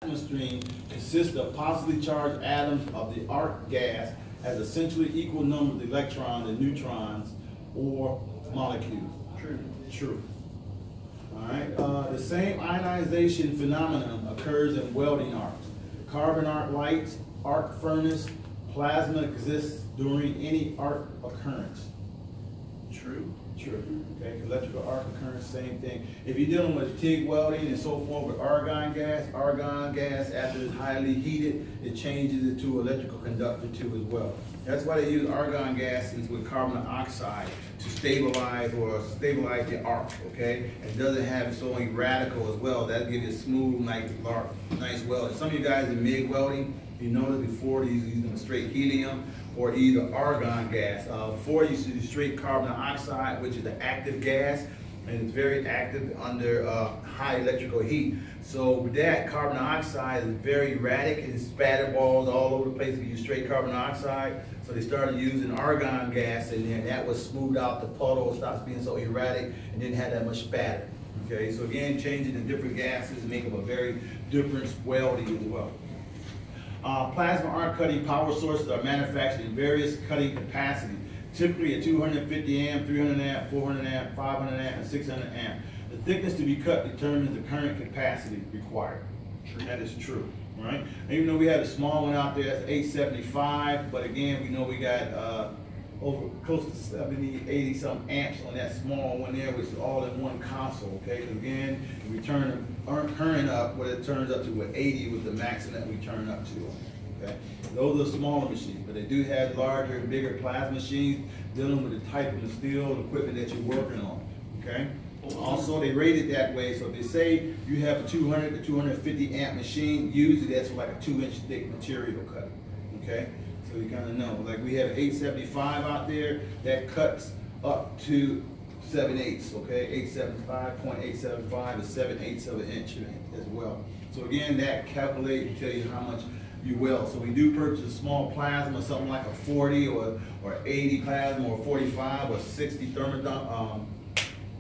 plasma stream consists of positively charged atoms of the arc gas has essentially equal number of electrons and neutrons or molecules. True. True. All right. The same ionization phenomenon occurs in welding arcs. Carbon arc lights, arc furnace, plasma exists during any arc occurrence. True. True. Okay, electrical arc occurrence, same thing. If you're dealing with TIG welding and so forth with argon gas after it's highly heated, it changes it to electrical conductor too as well. That's why they use argon gases with carbon dioxide to stabilize the arc, okay? It doesn't have so many radical as well. That'll give you a smooth, nice weld. Some of you guys in MIG welding, you noticed before they're using straight helium or either argon gas. Before you used to do straight carbon dioxide, which is the active gas, and it's very active under high electrical heat. So with that, carbon dioxide is very erratic and spatter balls all over the place if you use straight carbon dioxide. So they started using argon gas, and then that would smooth out the puddle, stops being so erratic, and didn't have that much spatter. Okay, so again, changing the different gases make up a very different welding as well. Plasma arc cutting power sources are manufactured in various cutting capacities, typically at 250 amp, 300 amp, 400 amp, 500 amp, and 600 amp. The thickness to be cut determines the current capacity required. True. That is true, right? And even though we have a small one out there that's 875, but again, we know we got over close to 70, 80 some amps on that small one there, which is all in one console, okay? Because again, if we turn the current up, what it turns up to with 80 was the maximum that we turn up to, okay? Those are smaller machines, but they do have larger and bigger plasma machines dealing with the type of the steel equipment that you're working on, okay? Also, they rate it that way, so if they say you have a 200 to 250 amp machine, usually that's like a 2-inch thick material cutting, okay? So you kind of know, like we have 875 out there that cuts up to 7/8, okay? 875.875 is 7/8 of an inch as well. So again, that calculates and tell you how much you weld. So we do purchase a small plasma, something like a 40 or 80 plasma or 45 or 60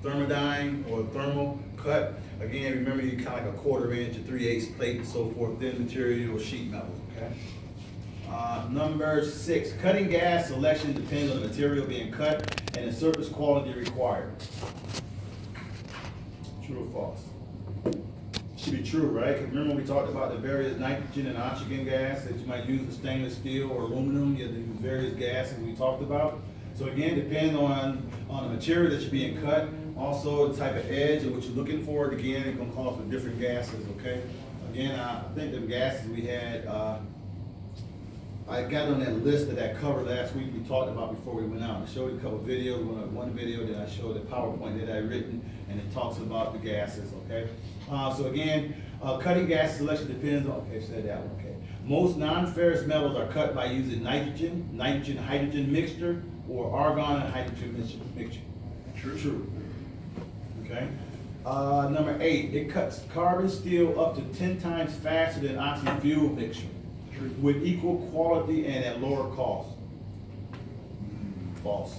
thermodyne or thermal cut. Again, remember you kind of like a 1/4 inch, a 3/8 plate and so forth, thin material, sheet metal, okay? Number 6, cutting gas selection depends on the material being cut and the surface quality required. True or false? Should be true, right? Because remember we talked about the various nitrogen and oxygen gas that you might use for stainless steel or aluminum, you have the various gases we talked about. So again, depending on the material that you're being cut, also the type of edge and what you're looking for, again, it's going to call for different gases, okay? Again, I think the gases we had, I got on that list that I covered last week we talked about before we went out. I showed a couple videos, one video that I showed the PowerPoint that I written, and it talks about the gases, okay? So again, cutting gas selection depends on, okay, said that one, okay. Most non-ferrous metals are cut by using nitrogen-hydrogen mixture or argon and hydrogen mixture. True. Okay. Number 8, it cuts carbon steel up to 10 times faster than oxy fuel mixture with equal quality and at lower cost. False.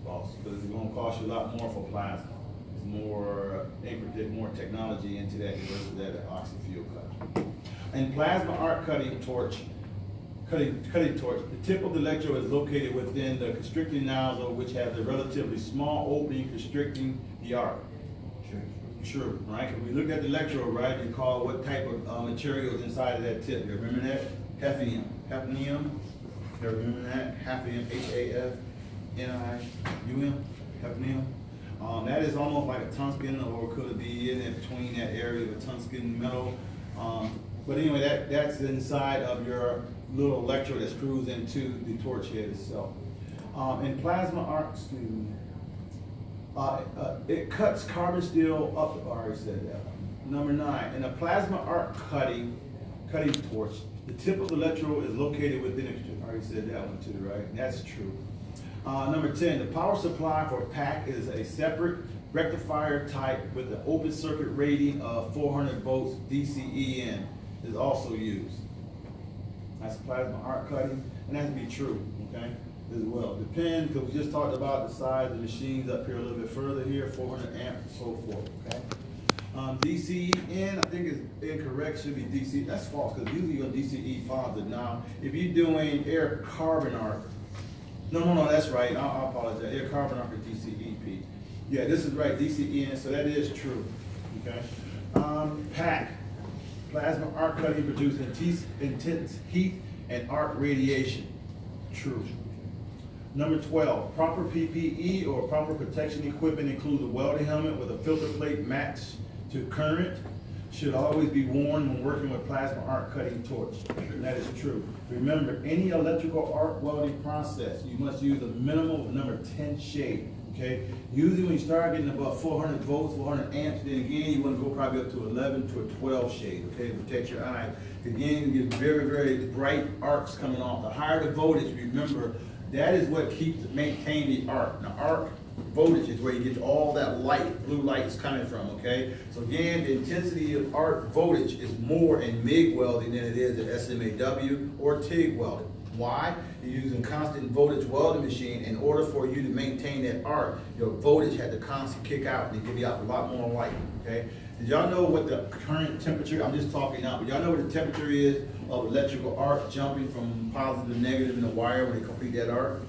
False. Because it's going to cost you a lot more for plasma. It's more more technology into that versus that oxy fuel cut. And plasma arc cutting torch, the tip of the electrode is located within the constricting nozzle, which has a relatively small opening constricting the arc. True, right? Because we look at the electrode, right, you call what type of material is inside of that tip. You remember that? Hafnium. You remember that? Hafnium, H-A-F-N-I-U-M, hafnium. That is almost like a tungsten, or could it be in between that area of a tungsten metal. But anyway, that's inside of your little electrode that screws into the torch head itself. In plasma arc, it cuts carbon steel up, I already said that. Number 9, in a plasma arc cutting torch, the tip of the electrode is located within it. I already said that one too, right? And that's true. Number 10, the power supply for a pack is a separate rectifier type with an open circuit rating of 400 volts DCEN is also used. That's plasma arc cutting, and that to be true, okay? As well. Depends, because we just talked about the size of the machines up here a little bit further here, 400 amps and so forth, okay? DCEN, I think is incorrect, should be DC, that's false, because usually you're DCE positive. Now, if you're doing air carbon arc, no, that's right, I apologize, air carbon arc is DCEP. Yeah, this is right, DCEN, so that is true, okay? PAC, plasma arc cutting produces intense heat and arc radiation, true. Number 12, proper PPE or proper protection equipment includes a welding helmet with a filter plate matched to current. Should always be worn when working with plasma arc cutting torch. And that is true. Remember, any electrical arc welding process, you must use a minimum of number 10 shade. Okay? Usually when you start getting above 400 volts, 400 amps, then again you want to go probably up to 11 to a 12 shade, okay, to protect your eyes. Again, you get very, very bright arcs coming off. The higher the voltage, remember, that is what keeps maintain the arc. Now, arc voltage is where you get all that light, blue light is coming from, okay? So again, the intensity of arc voltage is more in MIG welding than it is in SMAW or TIG welding. Why? You're using constant voltage welding machine. In order for you to maintain that arc, your voltage had to constantly kick out and give you out a lot more light, okay? Did y'all know what the current temperature, I'm just talking now, but y'all know what the temperature is of electrical arc jumping from positive to negative in the wire when they complete that arc?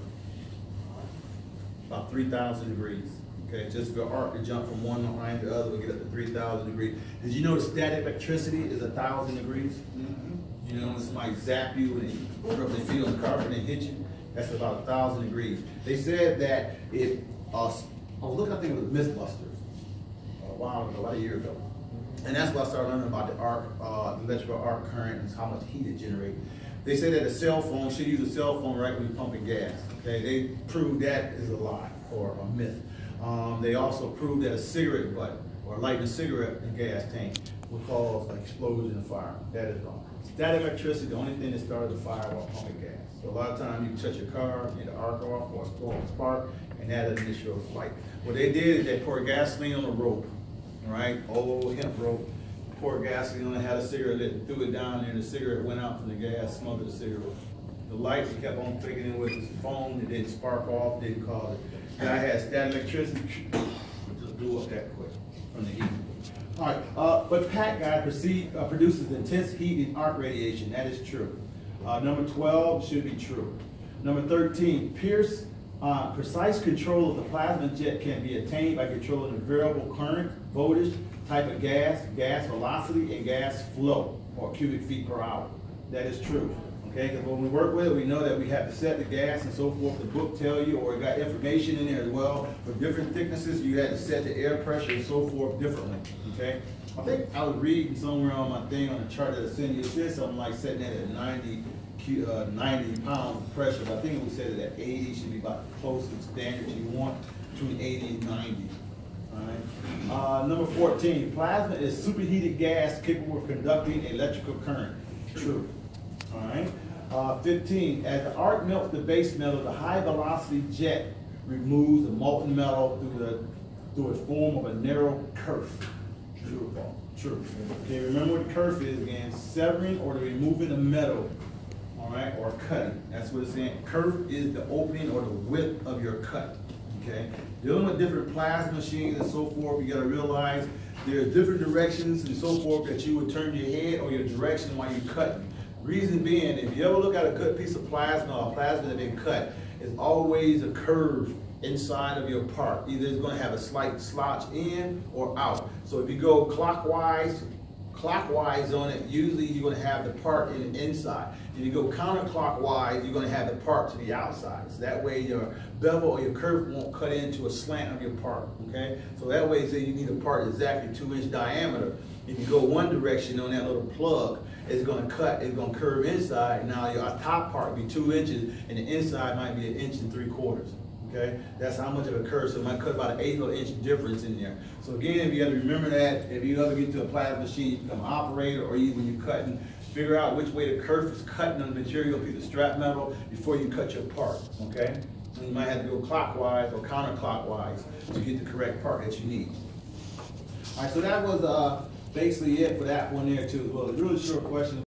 About 3,000 degrees. Okay, just for arc to jump from one line to the other, we get up to 3,000 degrees. Did you know the static electricity is 1,000 degrees? Mm-hmm. You know, when somebody zap you and they rub their feet on the carpet and hit you, that's about 1,000 degrees. They said that it, I was looking, I think it was Mythbusters, a while ago, about a year ago. And that's why I started learning about the arc, electrical arc current and how much heat it generates. They say that a cell phone should use a cell phone right when you're pumping gas. Okay, they proved that is a lie or a myth. They also proved that a cigarette butt or lighting a cigarette in a gas tank will cause an explosion and fire. That is wrong. Static electricity, the only thing that started the fire while pumping gas. So a lot of times you can touch your car, get an arc off or a spark, and that initial light. What they did is they poured gasoline on a rope. Right, old hemp rope, poured gasoline on it, had a cigarette lit, threw it down there, and the cigarette went out from the gas, smothered the cigarette. The light he kept on clicking in with his phone, it didn't spark off, didn't cause it. Guy had static electricity, just blew up that quick from the heat. All right, but PAC guy produces intense heat and arc radiation. That is true. Number 12 should be true. Number 13, precise control of the plasma jet can be attained by controlling the variable current, voltage, type of gas, gas velocity, and gas flow, or cubic feet per hour. That is true. Okay, because when we work with it, we know that we have to set the gas and so forth. The book tell you, or it got information in there as well. For different thicknesses, you had to set the air pressure and so forth differently. Okay, I think I was reading somewhere on my thing on the chart that I sent you. It said something like setting it at 90 pounds of pressure, but I think we said that 80 should be about the closest standard you want, between 80 and 90. All right. Number 14, plasma is superheated gas capable of conducting electrical current. True. All right. 15, as the arc melts the base metal, the high velocity jet removes the molten metal through a form of a narrow kerf. True or false? True. Okay, remember what kerf is again, severing or removing the metal. All right, or cutting. That's what it's saying. Kerf is the opening or the width of your cut. Okay, dealing with different plasma machines and so forth, you got to realize there are different directions and so forth that you would turn your head or your direction while you're cutting. Reason being, if you ever look at a good piece of plasma or plasma that been cut, it's always a curve inside of your part. Either it's going to have a slight slouch in or out. So if you go clockwise on it, usually you're going to have the part in the inside. If you go counterclockwise, you're going to have the part to the outside. So that way your bevel or your curve won't cut into a slant of your part, okay? So that way, say you need a part exactly 2-inch diameter. If you go one direction on that little plug, it's going to cut, it's going to curve inside. Now your top part will be 2 inches and the inside might be 1 3/4 inches. Okay, that's how much of a curve, so it might cut about an 1/8 of an inch difference in there. So again, if you have to remember that, if you ever get to a plasma machine, you become an operator, or even when you're cutting, figure out which way the kerf is cutting on the material, piece of strap metal, before you cut your part, okay? And you might have to go clockwise or counterclockwise to get the correct part that you need. All right, so that was basically it for that one there too. Well, a really short question.